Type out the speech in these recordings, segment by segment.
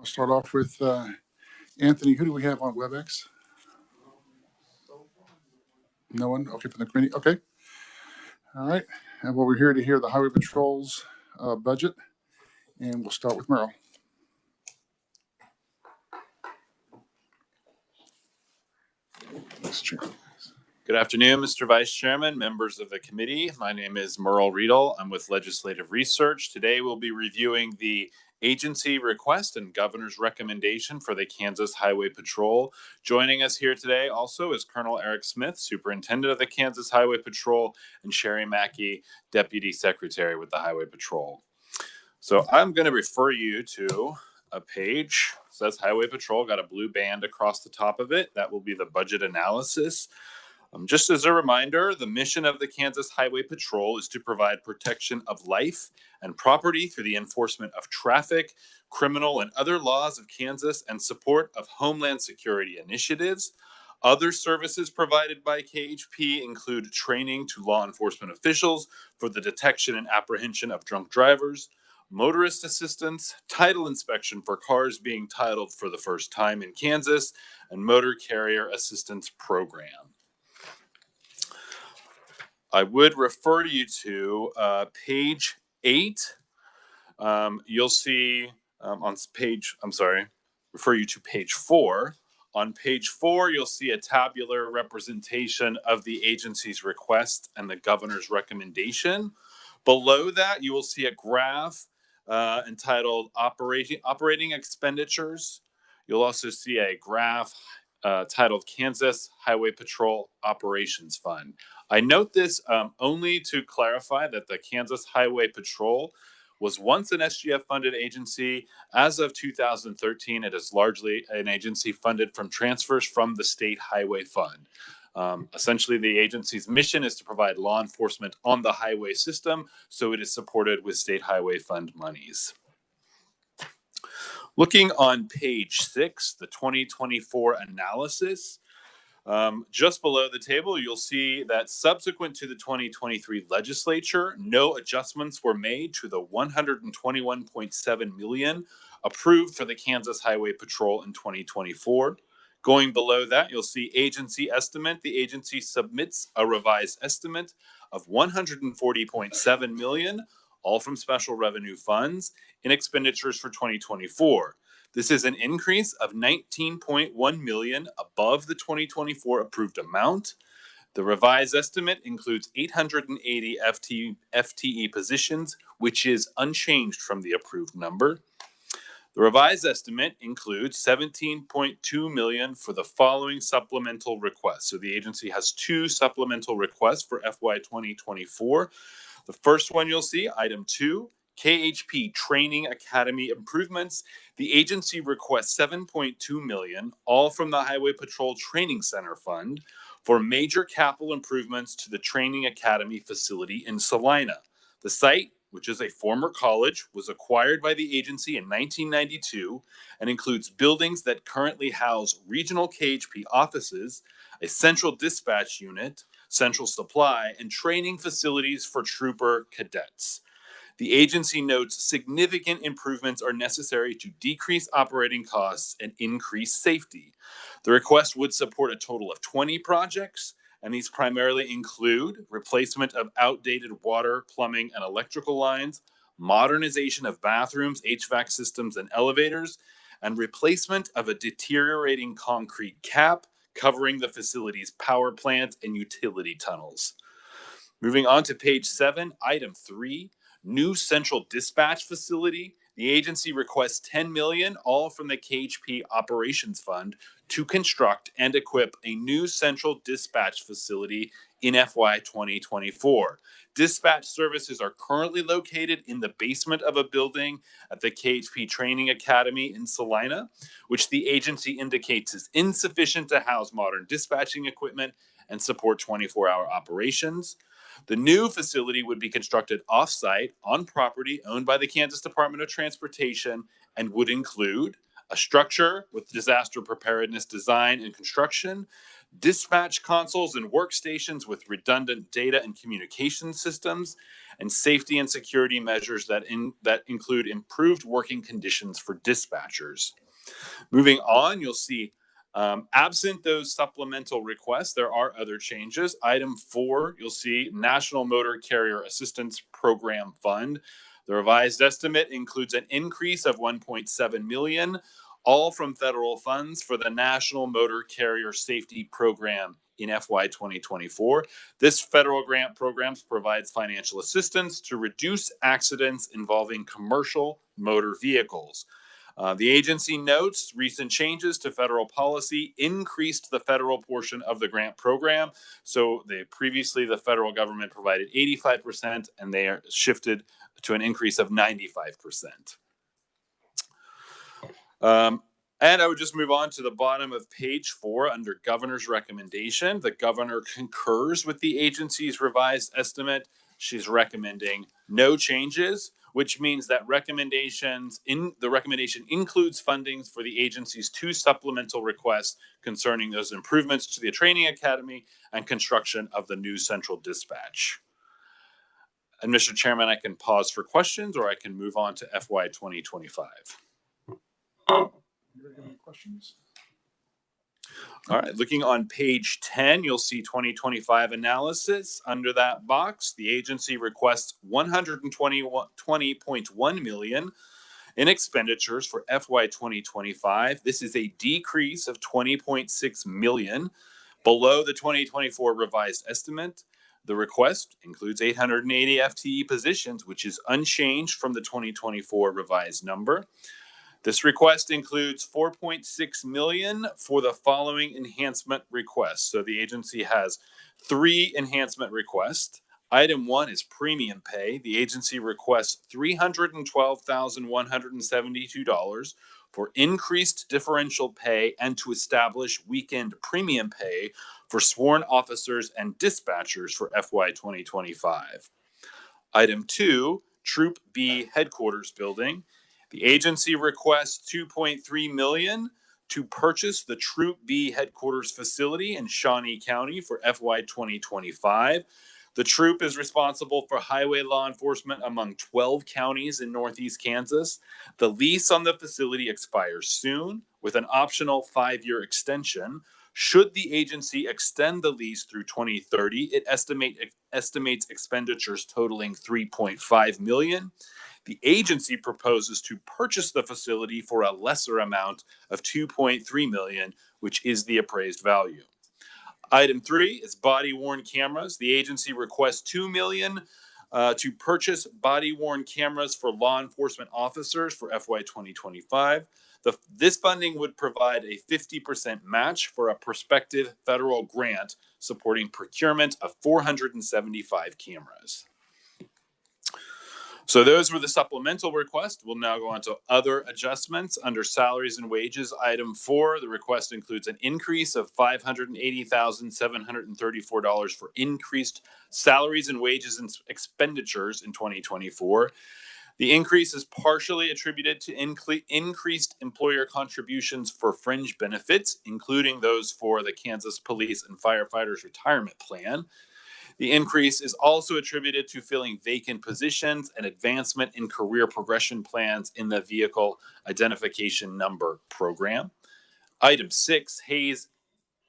I'll start off with Anthony. Who do we have on WebEx? No one? Okay, from the committee. Okay. All right. And we're here to hear the Highway Patrol's budget. And we'll start with Merle. Mr. Chair. Good afternoon, Mr. Vice Chairman, members of the committee. My name is Merle Riedel. I'm with Legislative Research. Today we'll be reviewing the agency request and governor's recommendation for the Kansas Highway Patrol. Joining us here today also is Colonel Eric Smith, Superintendent of the Kansas Highway Patrol, and Sherry Mackey, Deputy Secretary with the Highway Patrol. So I'm going to refer you to a page. It says Highway Patrol, got a blue band across the top of it. That will be the budget analysis. Just as a reminder, the mission of the Kansas Highway Patrol is to provide protection of life and property through the enforcement of traffic, criminal, and other laws of Kansas and support of Homeland Security initiatives. Other services provided by KHP include training to law enforcement officials for the detection and apprehension of drunk drivers, motorist assistance, title inspection for cars being titled for the first time in Kansas, and motor carrier assistance program. I would refer you to page 8. You'll see refer you to page 4. On page 4, you'll see a tabular representation of the agency's request and the governor's recommendation. Below that, you will see a graph entitled Operating Expenditures. You'll also see a graph titled Kansas Highway Patrol Operations Fund. I note this only to clarify that the Kansas Highway Patrol was once an SGF-funded agency. As of 2013, it is largely an agency funded from transfers from the State Highway Fund. Essentially, the agency's mission is to provide law enforcement on the highway system, so it is supported with State Highway Fund monies. Looking on page 6, the 2024 analysis, just below the table, you'll see that subsequent to the 2023 legislature, no adjustments were made to the $121.7 million approved for the Kansas Highway Patrol in 2024. Going below that, you'll see agency estimate. The agency submits a revised estimate of $140.7 million, all from special revenue funds, in expenditures for 2024. This is an increase of $19.1 million above the 2024 approved amount. The revised estimate includes 880 FTE positions, which is unchanged from the approved number. The revised estimate includes $17.2 million for the following supplemental requests. So the agency has 2 supplemental requests for FY 2024. The first one you'll see, item 2, KHP Training Academy improvements. The agency requests $7.2 million, all from the Highway Patrol Training Center Fund, for major capital improvements to the Training Academy facility in Salina. The site, which is a former college, was acquired by the agency in 1992 and includes buildings that currently house regional KHP offices, a central dispatch unit, central supply, and training facilities for trooper cadets. The agency notes significant improvements are necessary to decrease operating costs and increase safety. The request would support a total of 20 projects, and these primarily include replacement of outdated water, plumbing, and electrical lines, modernization of bathrooms, HVAC systems, and elevators, and replacement of a deteriorating concrete cap covering the facility's power plant and utility tunnels. Moving on to page 7, item 3, new central dispatch facility. The agency requests $10 million, all from the KHP Operations Fund, to construct and equip a new central dispatch facility in FY 2024. Dispatch services are currently located in the basement of a building at the KHP Training Academy in Salina, which the agency indicates is insufficient to house modern dispatching equipment and support 24-hour operations. The new facility would be constructed off-site on property owned by the Kansas Department of Transportation and would include a structure with disaster preparedness design and construction, dispatch consoles and workstations with redundant data and communication systems, and safety and security measures that include improved working conditions for dispatchers. Moving on, you'll see absent those supplemental requests, there are other changes. Item 4, you'll see National Motor Carrier Assistance Program Fund. The revised estimate includes an increase of $1.7 million, all from federal funds for the National Motor Carrier Safety Program in FY 2024. This federal grant program provides financial assistance to reduce accidents involving commercial motor vehicles. The agency notes recent changes to federal policy increased the federal portion of the grant program. So previously the federal government provided 85%, and they are shifted to an increase of 95%. And I would just move on to the bottom of page 4 under governor's recommendation. The governor concurs with the agency's revised estimate. She's recommending no changes, which means that the recommendation includes fundings for the agency's 2 supplemental requests concerning those improvements to the training academy and construction of the new central dispatch. And Mr. Chairman, I can pause for questions, or I can move on to FY 2025. Any questions? All right, looking on page 10, you'll see 2025 analysis. Under that box, the agency requests $120.1 million in expenditures for FY 2025. This is a decrease of $20.6 million below the 2024 revised estimate. The request includes 880 FTE positions, which is unchanged from the 2024 revised number. This request includes $4.6 million for the following enhancement requests. So the agency has 3 enhancement requests. Item 1 is premium pay. The agency requests $312,172 for increased differential pay and to establish weekend premium pay for sworn officers and dispatchers for FY 2025. Item 2, Troop B headquarters building. The agency requests $2.3 million to purchase the Troop B headquarters facility in Shawnee County for FY 2025. The troop is responsible for highway law enforcement among 12 counties in Northeast Kansas. The lease on the facility expires soon with an optional 5-year extension. Should the agency extend the lease through 2030, it estimates expenditures totaling $3.5 million. The agency proposes to purchase the facility for a lesser amount of $2.3 million, which is the appraised value. Item 3 is body-worn cameras. The agency requests $2 million to purchase body-worn cameras for law enforcement officers for FY 2025. This funding would provide a 50% match for a prospective federal grant supporting procurement of 475 cameras. So those were the supplemental requests. We'll now go on to other adjustments. Under salaries and wages, item 4, the request includes an increase of $580,734 for increased salaries and wages and expenditures in 2024. The increase is partially attributed to increased employer contributions for fringe benefits, including those for the Kansas Police and Firefighters Retirement Plan. The increase is also attributed to filling vacant positions and advancement in career progression plans in the Vehicle Identification Number Program. Item 6, Hayes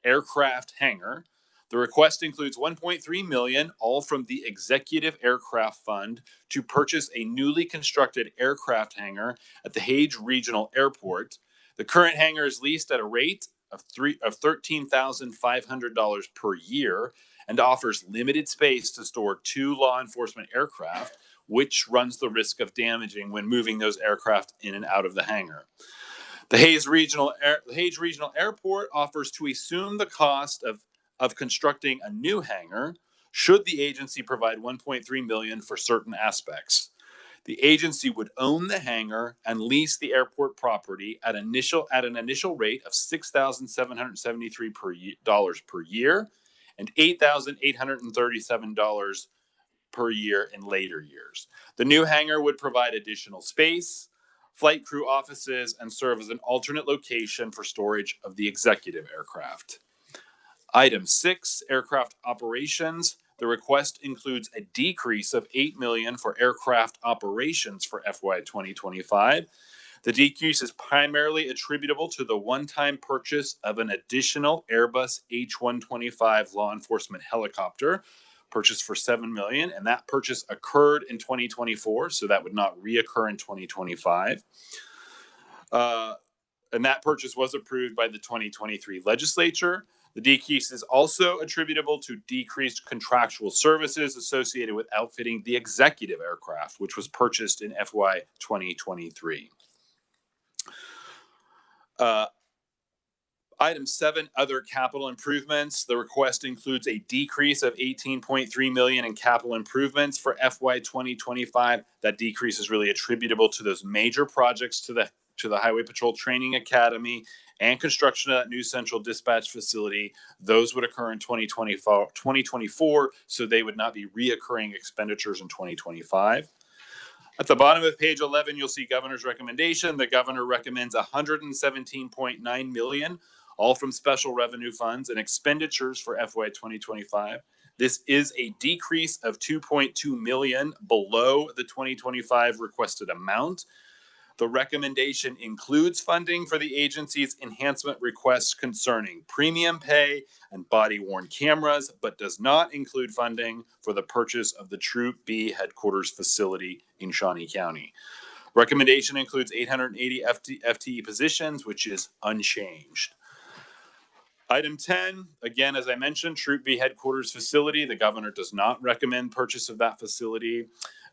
Aircraft Hangar. The request includes $1.3 million, all from the Executive Aircraft Fund, to purchase a newly constructed aircraft hangar at the Hayes Regional Airport. The current hangar is leased at a rate of $13,500 per year and offers limited space to store 2 law enforcement aircraft, which runs the risk of damaging when moving those aircraft in and out of the hangar. The Hayes Regional Airport offers to assume the cost of constructing a new hangar should the agency provide $1.3 million for certain aspects. The agency would own the hangar and lease the airport property at an initial rate of $6,773 per year and $8,837 per year in later years. The new hangar would provide additional space, flight crew offices, and serve as an alternate location for storage of the executive aircraft. Item 6, aircraft operations. The request includes a decrease of $8 million for aircraft operations for FY 2025. The decrease is primarily attributable to the one-time purchase of an additional Airbus H-125 law enforcement helicopter, purchased for $7 million, and that purchase occurred in 2024, so that would not reoccur in 2025. And that purchase was approved by the 2023 Legislature. The decrease is also attributable to decreased contractual services associated with outfitting the executive aircraft, which was purchased in FY 2023. Item 7, other capital improvements. The request includes a decrease of $18.3 million in capital improvements for FY 2025. That decrease is really attributable to those major projects to the Highway Patrol Training Academy and construction of that new central dispatch facility. Those would occur in 2024, so they would not be reoccurring expenditures in 2025. At the bottom of page 11, you'll see governor's recommendation. The governor recommends $117.9 million, all from special revenue funds and expenditures for FY 2025. This is a decrease of $2.2 million below the 2025 requested amount. The recommendation includes funding for the agency's enhancement requests concerning premium pay and body-worn cameras, but does not include funding for the purchase of the Troop B headquarters facility in Shawnee County. Recommendation includes 880 FTE positions, which is unchanged. Item 10, again, as I mentioned, Troop B headquarters facility. The governor does not recommend purchase of that facility.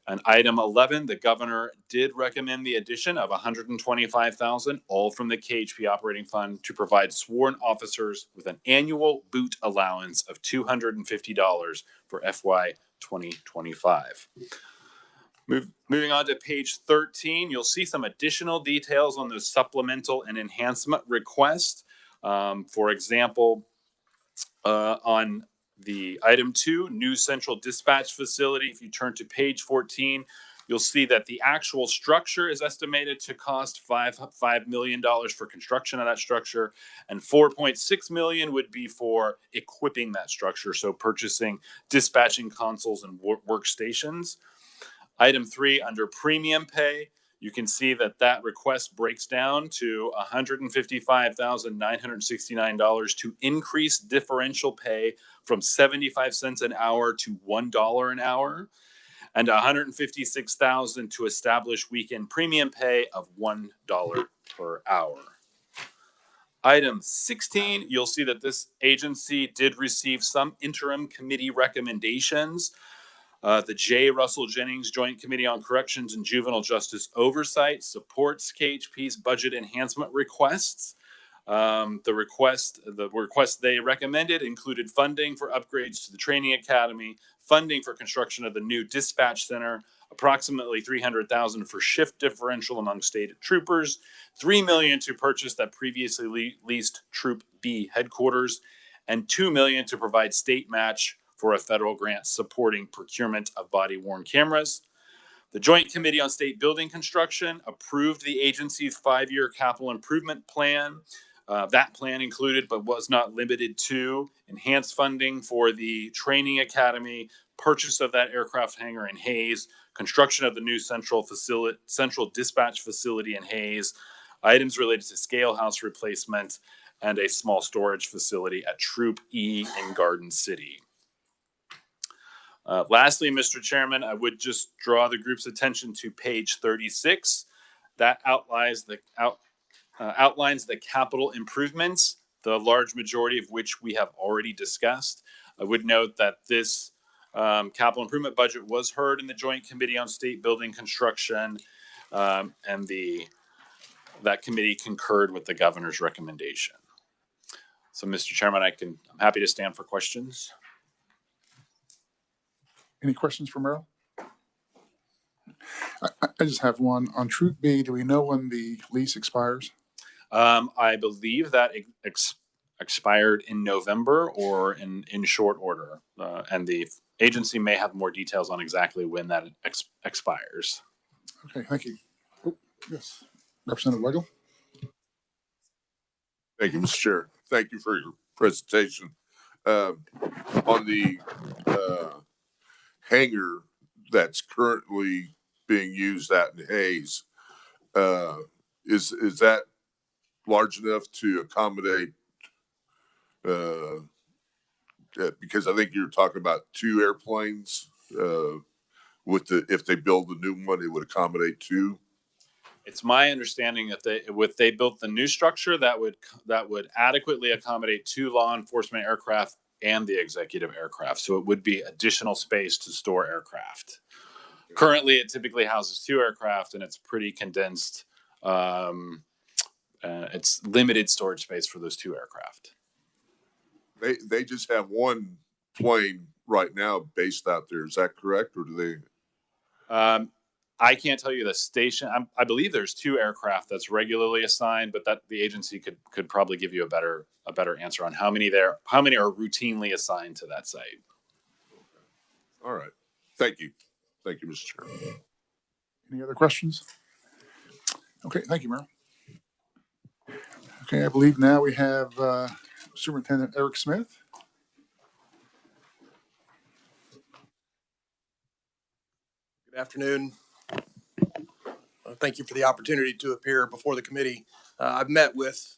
And item 11, the governor did recommend the addition of $125,000, all from the KHP operating fund, to provide sworn officers with an annual boot allowance of $250 for FY 2025. Moving on to page 13, you'll see some additional details on those supplemental and enhancement requests. For example, on the item 2, new central dispatch facility, if you turn to page 14, you'll see that the actual structure is estimated to cost $5 million for construction of that structure, and $4.6 million would be for equipping that structure, so purchasing dispatching consoles and workstations. Item 3, under premium pay, you can see that request breaks down to $155,969 to increase differential pay from 75 cents an hour to $1 an hour, and $156,000 to establish weekend premium pay of $1 per hour. Item 16, you'll see that this agency did receive some interim committee recommendations. The J. Russell Jennings Joint Committee on Corrections and Juvenile Justice Oversight supports KHP's budget enhancement requests. The request they recommended included funding for upgrades to the training academy, funding for construction of the new dispatch center, approximately $300,000 for shift differential among state troopers, $3 million to purchase that previously leased Troop B headquarters, and $2 million to provide state match for a federal grant supporting procurement of body-worn cameras. The Joint Committee on State Building Construction approved the agency's 5-year capital improvement plan. That plan included, but was not limited to, enhanced funding for the training academy, purchase of that aircraft hangar in Hayes, construction of the new central dispatch facility in Hayes, items related to scale house replacement, and a small storage facility at Troop E in Garden City. Lastly, Mr. Chairman, I would just draw the group's attention to page 36. That outlines the capital improvements, the large majority of which we have already discussed. I would note that this capital improvement budget was heard in the Joint Committee on State Building Construction, and that committee concurred with the governor's recommendation. So, Mr. Chairman, I'm happy to stand for questions. Any questions for Merrill? I just have one. On Troop B, do we know when the lease expires? I believe that expired in November or in short order, and the agency may have more details on exactly when that expires. Okay, thank you. Oh, yes. Representative Weigel. Thank you, Mr. Chair. Thank you for your presentation. On the hangar that's currently being used out in Hayes, is that large enough to accommodate? Because I think you're talking about 2 airplanes. If they build a new one, it would accommodate 2. It's my understanding that if they built the new structure, that would adequately accommodate 2 law enforcement aircraft and the executive aircraft. So it would be additional space to store aircraft. Currently, it typically houses 2 aircraft, and it's pretty condensed. It's limited storage space for those 2 aircraft. They just have 1 plane right now based out there. Is that correct, or do they? I can't tell you the station. I believe there's 2 aircraft that's regularly assigned, but that the agency could probably give you a better answer on how many are routinely assigned to that site. All right. Thank you. Thank you, Mr. Chair. Any other questions? Okay, thank you, Merrill. Okay, I believe now we have Superintendent Eric Smith. Good afternoon. Thank you for the opportunity to appear before the committee. I've met with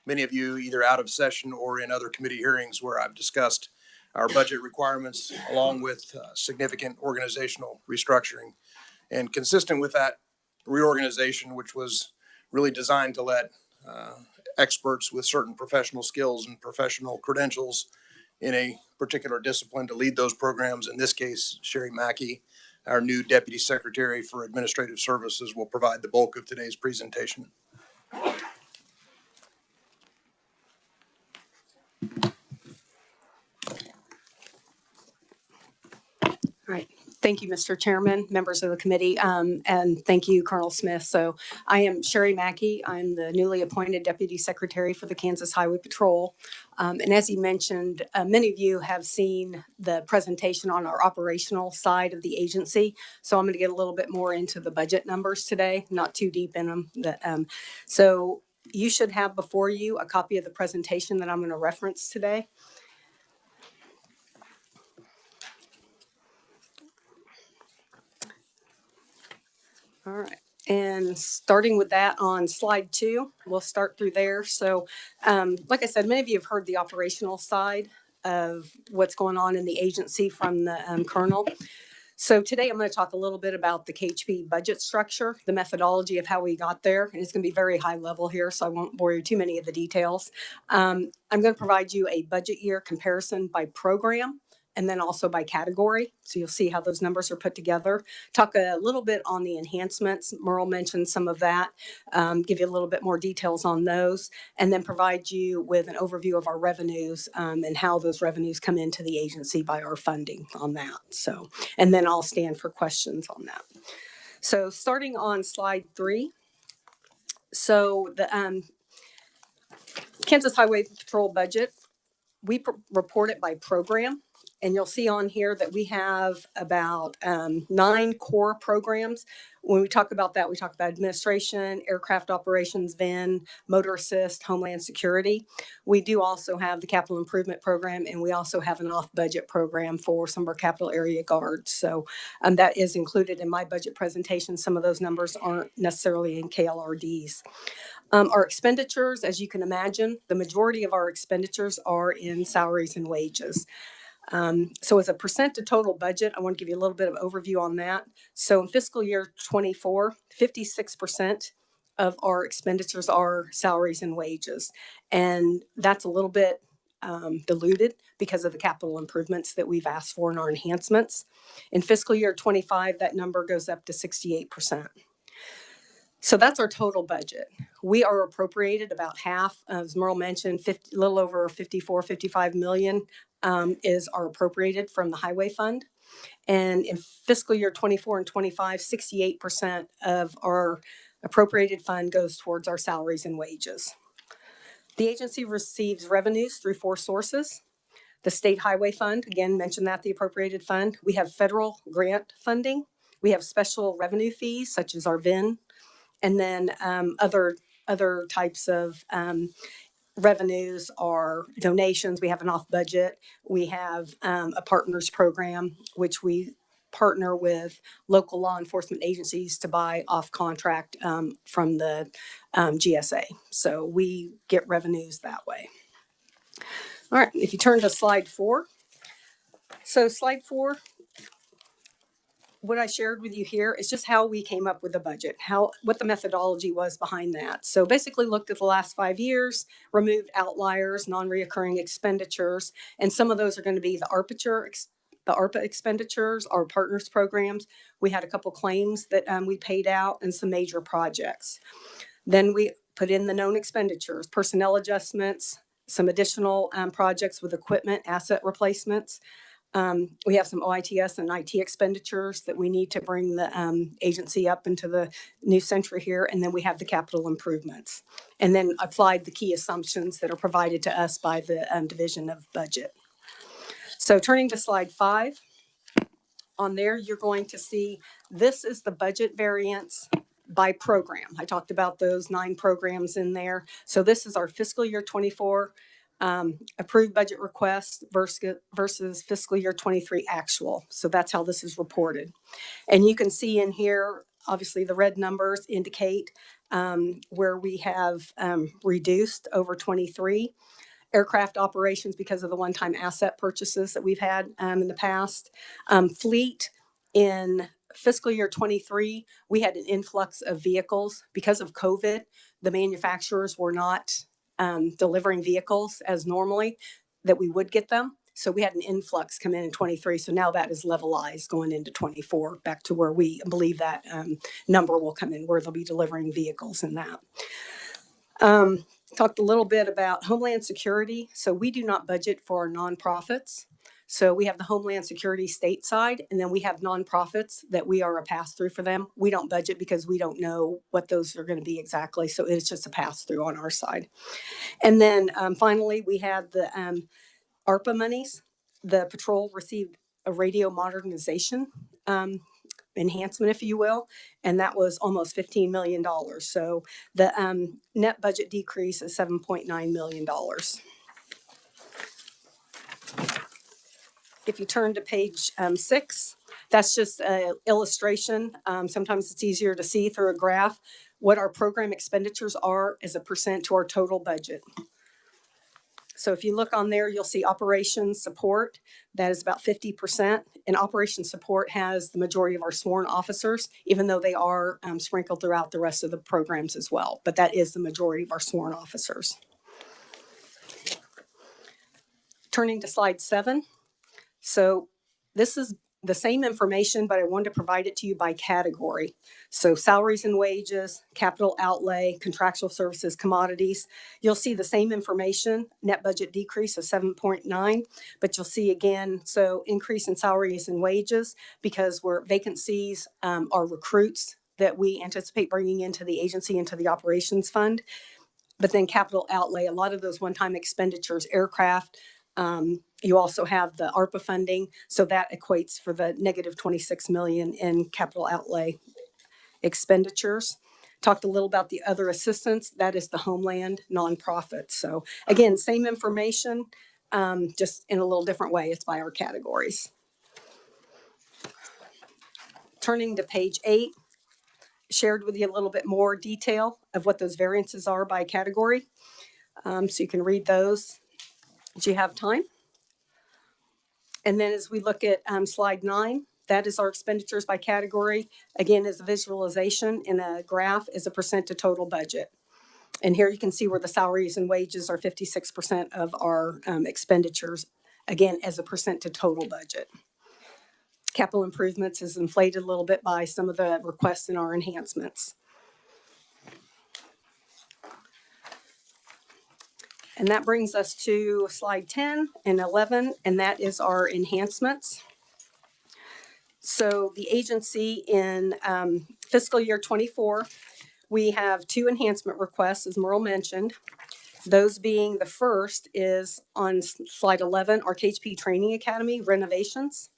many of you either out of session or in other committee hearings where I've discussed our budget requirements along with significant organizational restructuring. And consistent with that reorganization, which was really designed to let experts with certain professional skills and professional credentials in a particular discipline to lead those programs, in this case, Sherry Mackey, our new Deputy Secretary for Administrative Services, will provide the bulk of today's presentation. All right. Thank you, Mr. Chairman, members of the committee, and thank you, Colonel Smith. So I am Sherry Mackey. I'm the newly appointed Deputy Secretary for the Kansas Highway Patrol. And as he mentioned, many of you have seen the presentation on our operational side of the agency. So I'm going to get a little bit more into the budget numbers today, not too deep in them. So you should have before you a copy of the presentation that I'm going to reference today. All right. And starting with that on slide 2, we'll start through there. So like I said, many of you have heard the operational side of what's going on in the agency from the Colonel. So today I'm going to talk a little bit about the KHP budget structure, the methodology of how we got there. And it's going to be very high level here, so I won't bore you too many of the details. I'm going to provide you a budget year comparison by program, and then also by category. So you'll see how those numbers are put together. Talk a little bit on the enhancements. Merle mentioned some of that. Give you a little bit more details on those, and then provide you with an overview of our revenues and how those revenues come into the agency by our funding on that. So, and then I'll stand for questions on that. So starting on slide 3. So the Kansas Highway Patrol budget, we report it by program. And you'll see on here that we have about 9 core programs. When we talk about that, we talk about administration, aircraft operations, VIN, motor assist, homeland security. We do also have the capital improvement program, and we also have an off-budget program for some of our capital area guards. So that is included in my budget presentation. Some of those numbers aren't necessarily in KLRDs. Our expenditures, as you can imagine, the majority of our expenditures are in salaries and wages. So as a percent to total budget, I want to give you a little bit of overview on that. So in fiscal year 24, 56% of our expenditures are salaries and wages. And that's a little bit diluted because of the capital improvements that we've asked for in our enhancements. In fiscal year 25, that number goes up to 68%. So that's our total budget. We are appropriated about half, as Merle mentioned, a little over 55 million is our appropriated from the highway fund. And in fiscal year 24 and 25, 68% of our appropriated fund goes towards our salaries and wages. The agency receives revenues through 4 sources. The state highway fund, again, mentioned that, the appropriated fund. We have federal grant funding. We have special revenue fees, such as our VIN And then other types of revenues are donations. We have an off budget. We have a partners program, which we partner with local law enforcement agencies to buy off contract from the GSA. So we get revenues that way. All right, if you turn to slide 4. So slide 4, what I shared with you here is just how we came up with the budget, what the methodology was behind that. So basically looked at the last 5 years, removed outliers, non-reoccurring expenditures, and some of those are going to be the ARPA expenditures, our partners programs. We had a couple claims that we paid out and some major projects. Then we put in the known expenditures, personnel adjustments, some additional projects with equipment, asset replacements. We have some OITS and IT expenditures that we need to bring the agency up into the new century here. And then we have the capital improvements. And then applied the key assumptions that are provided to us by the Division of Budget. So turning to slide 5, on there you're going to see this is the budget variance by program. I talked about those 9 programs in there. So this is our fiscal year 24 approved budget request versus fiscal year 23 actual. So that's how this is reported. And you can see in here, obviously the red numbers indicate where we have reduced over 23. Aircraft operations because of the one-time asset purchases that we've had in the past. Fleet in fiscal year 23, we had an influx of vehicles. Because of COVID, the manufacturers were not delivering vehicles as normally that we would get them. So we had an influx come in 23. So now that is levelized going into 24, back to where we believe that number will come in, where they'll be delivering vehicles in that. Talked a little bit about Homeland Security. So we do not budget for our nonprofits. So we have the Homeland Security state side, and then we have nonprofits that we are a pass-through for them. We don't budget because we don't know what those are going to be exactly. So it's just a pass-through on our side. And then finally, we had the ARPA monies. The patrol received a radio modernization enhancement, if you will, and that was almost $15 million. So the net budget decrease is $7.9 million. If you turn to page 6, that's just an illustration. Sometimes it's easier to see through a graph what our program expenditures are as a percent to our total budget. So if you look on there, you'll see operations support. That is about 50%. And operations support has the majority of our sworn officers, even though they are sprinkled throughout the rest of the programs as well. But that is the majority of our sworn officers. Turning to slide 7. So this is the same information, but I wanted to provide it to you by category. So salaries and wages, capital outlay, contractual services, commodities. You'll see the same information, net budget decrease of 7.9, but you'll see again, so increase in salaries and wages because we're vacancies are recruits that we anticipate bringing into the agency, into the operations fund. But then capital outlay, a lot of those one-time expenditures, aircraft, you also have the ARPA funding, so that equates for the negative 26 million in capital outlay expenditures. Talked a little about the other assistance, that is the Homeland nonprofit. So again, same information, just in a little different way. It's by our categories. Turning to page 8, shared with you a little bit more detail of what those variances are by category. So you can read those as you have time. And then as we look at slide 9, that is our expenditures by category. Again, as a visualization in a graph is a percent to total budget. And here you can see where the salaries and wages are 56% of our expenditures, again, as a percent to total budget. Capital improvements is inflated a little bit by some of the requests in our enhancements. And that brings us to slide 10 and 11, and that is our enhancements. So the agency in fiscal year 24, we have 2 enhancement requests, as Merle mentioned. Those being the first is on slide 11, our KHP Training Academy renovations.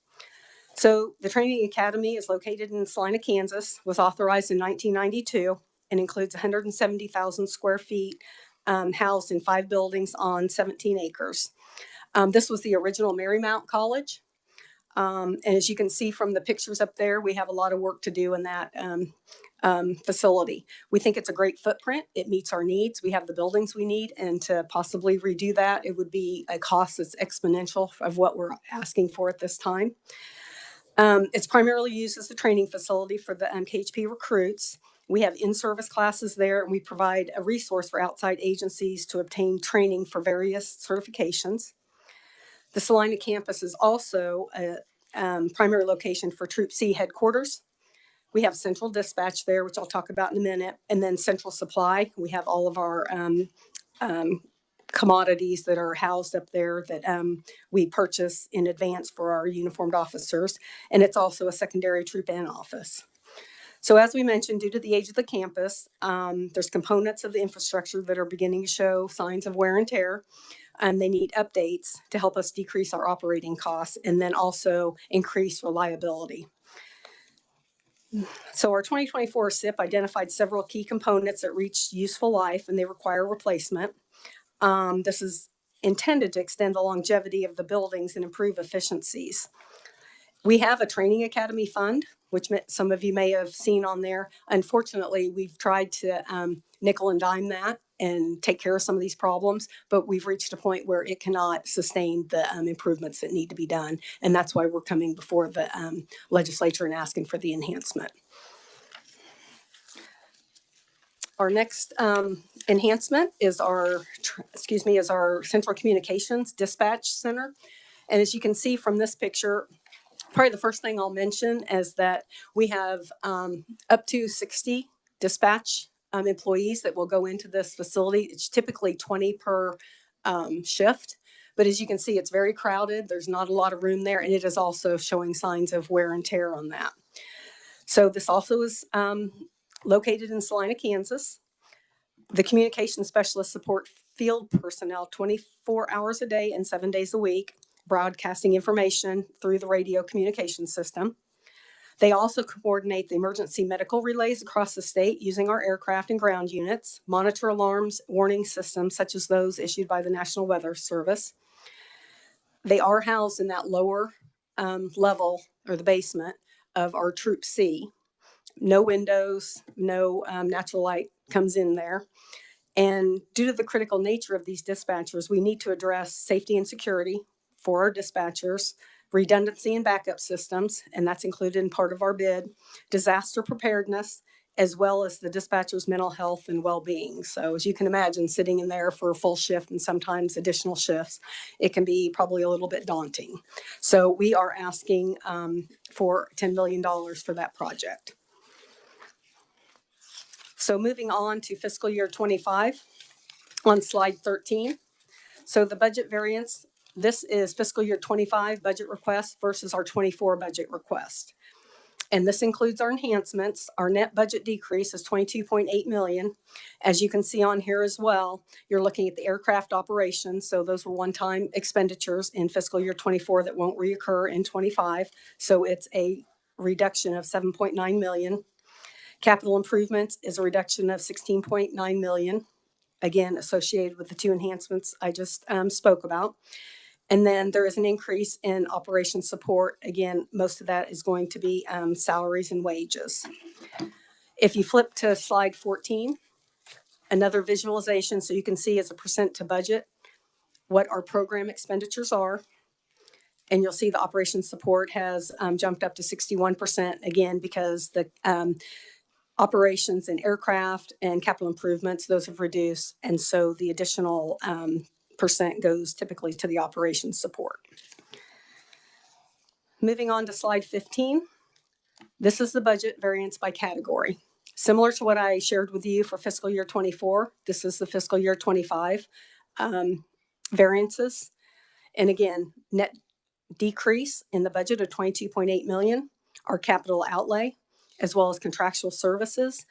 So the Training Academy is located in Salina, Kansas, was authorized in 1992. and includes 170,000 square feet, housed in 5 buildings on 17 acres. This was the original Marymount College. And as you can see from the pictures up there, we have a lot of work to do in that facility. We think it's a great footprint. It meets our needs. We have the buildings we need, and to possibly redo that, it would be a cost that's exponential of what we're asking for at this time. It's primarily used as a training facility for the KHP recruits. We have in-service classes there, and we provide a resource for outside agencies to obtain training for various certifications. The Salina campus is also a primary location for Troop C headquarters. We have central dispatch there, which I'll talk about in a minute, and then central supply. We have all of our commodities that are housed up there that we purchase in advance for our uniformed officers, and it's also a secondary Troop N office. So as we mentioned, due to the age of the campus, there's components of the infrastructure that are beginning to show signs of wear and tear. They need updates to help us decrease our operating costs and then also increase reliability. So our 2024 SIP identified several key components that reached useful life and they require replacement. This is intended to extend the longevity of the buildings and improve efficiencies. We have a training academy fund, which some of you may have seen on there. Unfortunately, we've tried to nickel and dime that and take care of some of these problems, but we've reached a point where it cannot sustain the improvements that need to be done. And that's why we're coming before the legislature and asking for the enhancement. Our next enhancement is our central communications dispatch center. And as you can see from this picture, probably the first thing I'll mention is that we have up to 60 dispatch employees that will go into this facility. It's typically 20 per shift. But as you can see, it's very crowded. There's not a lot of room there. And it is also showing signs of wear and tear on that. So this also is located in Salina, Kansas. The communication specialists support field personnel 24 hours a day and 7 days a week, broadcasting information through the radio communication system. They also coordinate the emergency medical relays across the state using our aircraft and ground units, monitor alarms, warning systems such as those issued by the National Weather Service. They are housed in that lower level or the basement of our Troop C. No windows, no natural light comes in there. And due to the critical nature of these dispatchers, we need to address safety and security for our dispatchers, redundancy and backup systems, and that's included in part of our bid, disaster preparedness, as well as the dispatcher's mental health and well-being. So as you can imagine, sitting in there for a full shift and sometimes additional shifts, it can be probably a little bit daunting. So we are asking for $10 million for that project. So moving on to fiscal year 25 on slide 13. So the budget variance, this is fiscal year 25 budget request versus our 24 budget request. And this includes our enhancements. Our net budget decrease is $22.8 million. As you can see on here as well, you're looking at the aircraft operations. So those were one-time expenditures in fiscal year 24 that won't reoccur in 25. So it's a reduction of $7.9 million. Capital improvements is a reduction of $16.9 million, again, associated with the two enhancements I just spoke about. And then there is an increase in operations support. Again, most of that is going to be salaries and wages. If you flip to slide 14, another visualization so you can see as a percent to budget what our program expenditures are. And you'll see the operations support has jumped up to 61%, again, because the operations and aircraft and capital improvements, those have reduced. And so the additional percent goes typically to the operations support. Moving on to slide 15. This is the budget variance by category. Similar to what I shared with you for fiscal year 24, this is the fiscal year 25 variances. And again, net decrease in the budget of $22.8 million, our capital outlay, as well as contractual services.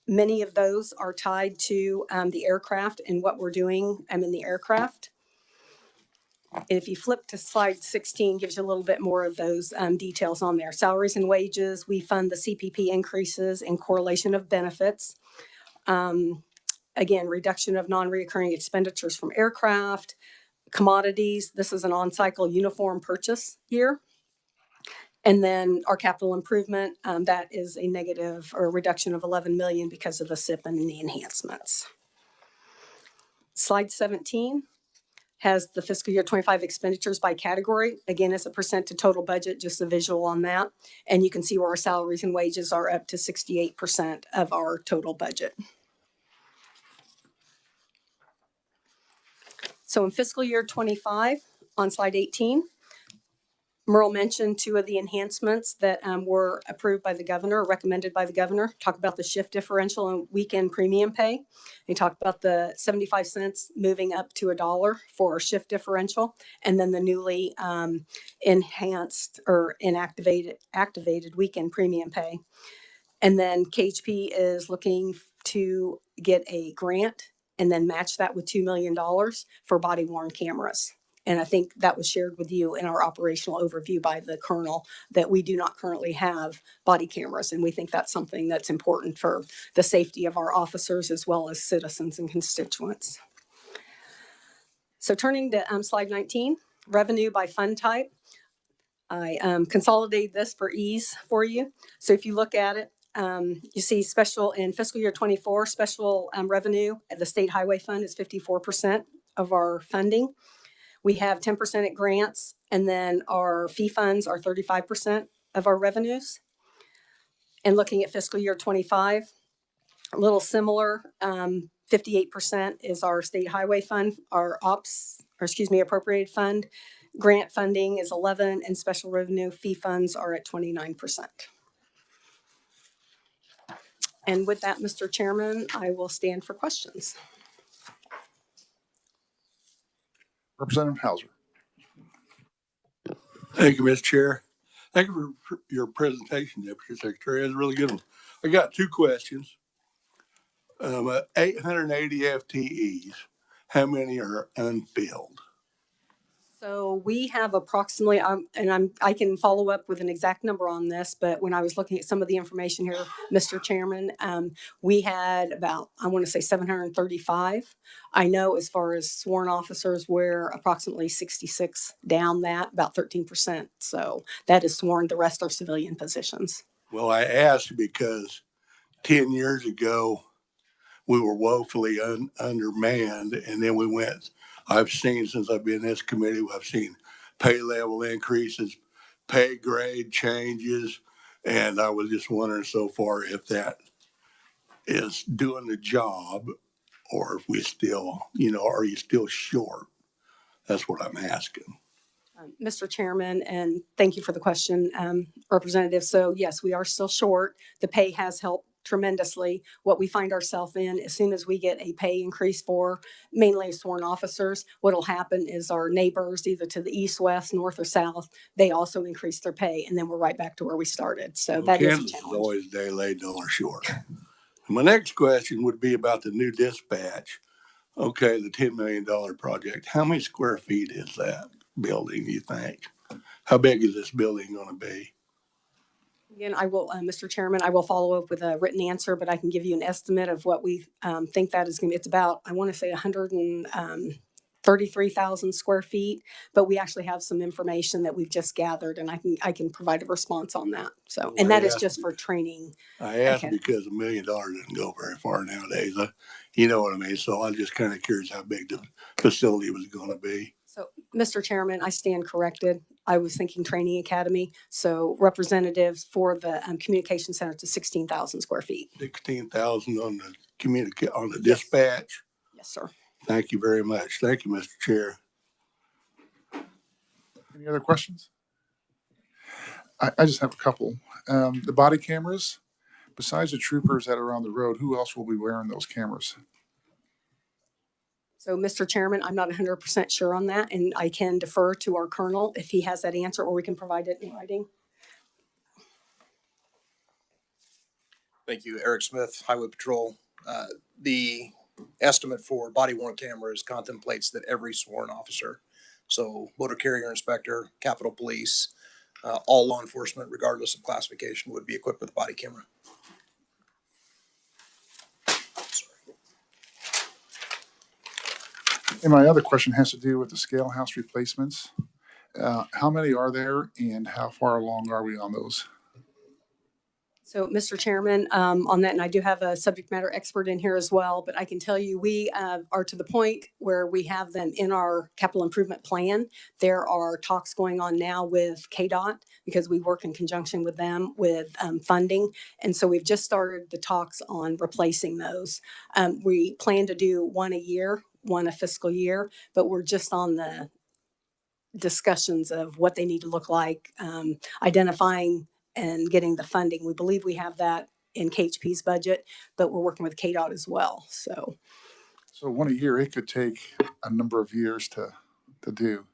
Many of those are tied to the aircraft and what we're doing in the aircraft. And if you flip to slide 16, gives you a little bit more of those details on there. Salaries and wages, we fund the CPP increases and correlation of benefits. Again, reduction of non-reoccurring expenditures from aircraft, commodities. This is an on-cycle uniform purchase year. And then our capital improvement, that is a negative or a reduction of 11 million because of the SIP and the enhancements. Slide 17 has the fiscal year 25 expenditures by category. Again, as a percent to total budget, just a visual on that. And you can see where our salaries and wages are up to 68% of our total budget. So in fiscal year 25, on slide 18, Merle mentioned two of the enhancements that were approved by the governor, recommended by the governor. Talk about the shift differential and weekend premium pay. He talked about the 75 cents moving up to $1 for shift differential, and then the newly enhanced or activated weekend premium pay. And then KHP is looking to get a grant and then match that with $2 million for body worn cameras. And I think that was shared with you in our operational overview by the colonel, that we do not currently have body cameras. And we think that's something that's important for the safety of our officers as well as citizens and constituents. So turning to slide 19, revenue by fund type. I consolidated this for ease for you. So if you look at it, you see special in fiscal year 24, special revenue at the state highway fund is 54% of our funding. We have 10% at grants, and then our fee funds are 35% of our revenues. And looking at fiscal year 25, a little similar, 58% is our state highway fund, our appropriated fund. Grant funding is 11%, and special revenue fee funds are at 29%. And with that, Mr. Chairman, I will stand for questions. Representative Hauser. Thank you, Mr. Chair. Thank you for your presentation, Deputy Secretary. It was a really good one. I got two questions. 880 FTEs, how many are unfilled? So we have approximately, I can follow up with an exact number on this, but when I was looking at some of the information here, Mr. Chairman, we had about, I want to say 735. I know as far as sworn officers, we're approximately 66 down that, about 13%. So that is sworn, the rest are civilian positions. Well, I asked because 10 years ago, we were woefully undermanned, and then we went, I've seen since I've been in this committee, I've seen pay level increases, pay grade changes, and I was just wondering so far if that is doing the job, or if we still, are you still short? That's what I'm asking. Mr. Chairman, and thank you for the question, Representative. So yes, we are still short. The pay has helped tremendously. What we find ourselves in, as soon as we get a pay increase for mainly sworn officers, what will happen is our neighbors, either to the east, west, north, or south, they also increase their pay, and then we're right back to where we started. So that Kansas is a challenge. Is always a day late, dollar short. My next question would be about the new dispatch. Okay, the $10 million project. How many square feet is that building, do you think? How big is this building going to be? Again, I will, Mr. Chairman, I will follow up with a written answer, but I can give you an estimate of what we think that is going to be. It's about, I want to say 133,000 square feet, but we actually have some information that we've just gathered, and I can provide a response on that. So, and that is just for training. I asked because $1 million doesn't go very far nowadays. You know what I mean? So I'm just kind of curious how big the facility was going to be. So, Mr. Chairman, I stand corrected. I was thinking training academy. So representatives for the communication center to 16,000 square feet. 16,000 on the dispatch? Yes, sir. Thank you very much. Thank you, Mr. Chair. Any other questions? I just have a couple. The body cameras, besides the troopers that are on the road, who else will be wearing those cameras? So, Mr. Chairman, I'm not 100% sure on that, and I can defer to our colonel if he has that answer, or we can provide it in writing. Thank you, Eric Smith, Highway Patrol. The estimate for body worn cameras contemplates that every sworn officer, so motor carrier inspector, Capitol Police, all law enforcement, regardless of classification, would be equipped with a body camera. And my other question has to do with the scale house replacements. How many are there and how far along are we on those? So, Mr. Chairman, on that, and I do have a subject matter expert in here as well, but I can tell you we are to the point where we have them in our capital improvement plan. There are talks going on now with KDOT because we work in conjunction with them with funding. And so we've just started the talks on replacing those. We plan to do one a year, one a fiscal year, but we're just on the discussions of what they need to look like, identifying and getting the funding. We believe we have that in KHP's budget, but we're working with KDOT as well. So one a year, it could take a number of years to do.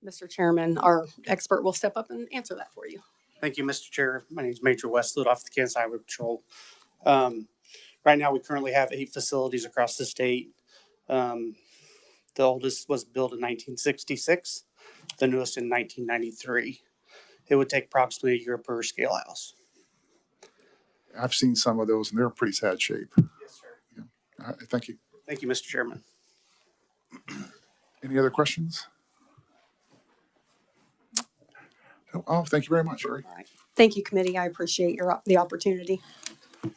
Mr. Chairman, our expert will step up and answer that for you. Thank you, Mr. Chair. My name is Major Westwood off the Kansas Highway Patrol. Right now, we currently have 8 facilities across the state. The oldest was built in 1966, the newest in 1993. It would take approximately a year per scale house. I've seen some of those and they're in pretty sad shape. Yes, sir. Thank you. Thank you, Mr. Chairman. Any other questions? Oh, thank you very much, Sherry. All right. Thank you, committee. I appreciate the opportunity. Mr.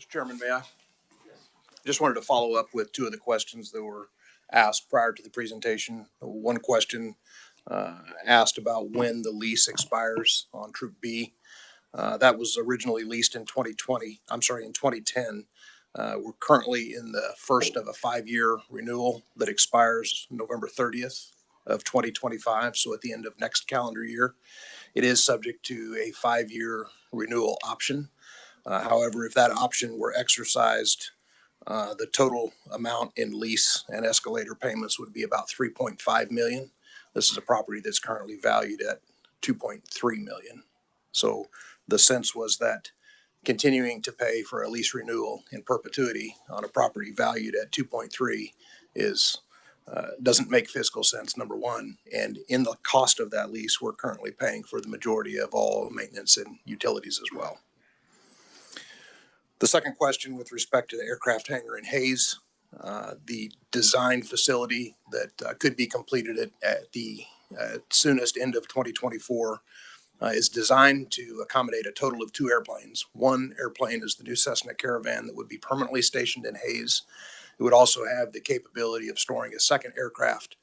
Chairman, may I? Just wanted to follow up with 2 of the questions that were asked prior to the presentation. One question asked about when the lease expires on Troop B. That was originally leased in 2010. We're currently in the first of a 5-year renewal that expires November 30th of 2025. So at the end of next calendar year, it is subject to a 5-year renewal option. However, if that option were exercised, the total amount in lease and escalator payments would be about $3.5 million. This is a property that's currently valued at $2.3 million. So the sense was that continuing to pay for a lease renewal in perpetuity on a property valued at 2.3 is doesn't make fiscal sense, number one. And in the cost of that lease, we're currently paying for the majority of all maintenance and utilities as well. The second question with respect to the aircraft hangar in Hayes, the design facility that could be completed at the soonest end of 2024 is designed to accommodate a total of 2 airplanes. One airplane is the new Cessna Caravan that would be permanently stationed in Hayes. It would also have the capability of storing a second aircraft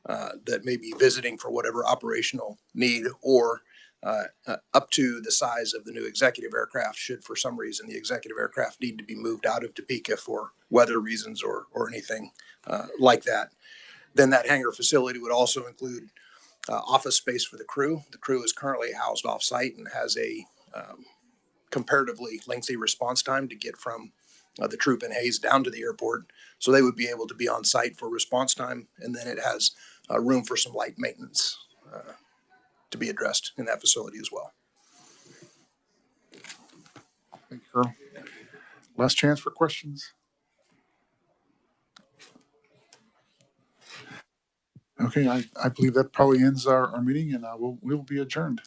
that may be visiting for whatever operational need, or up to the size of the new executive aircraft should for some reason the executive aircraft need to be moved out of Topeka for weather reasons or anything like that. Then that hangar facility would also include office space for the crew. The crew is currently housed off-site and has a comparatively lengthy response time to get from the troop in Hayes down to the airport. So they would be able to be on site for response time. And then it has room for some light maintenance to be addressed in that facility as well. Thank you, Colonel. Last chance for questions. Okay, I believe that probably ends our meeting and we'll be adjourned.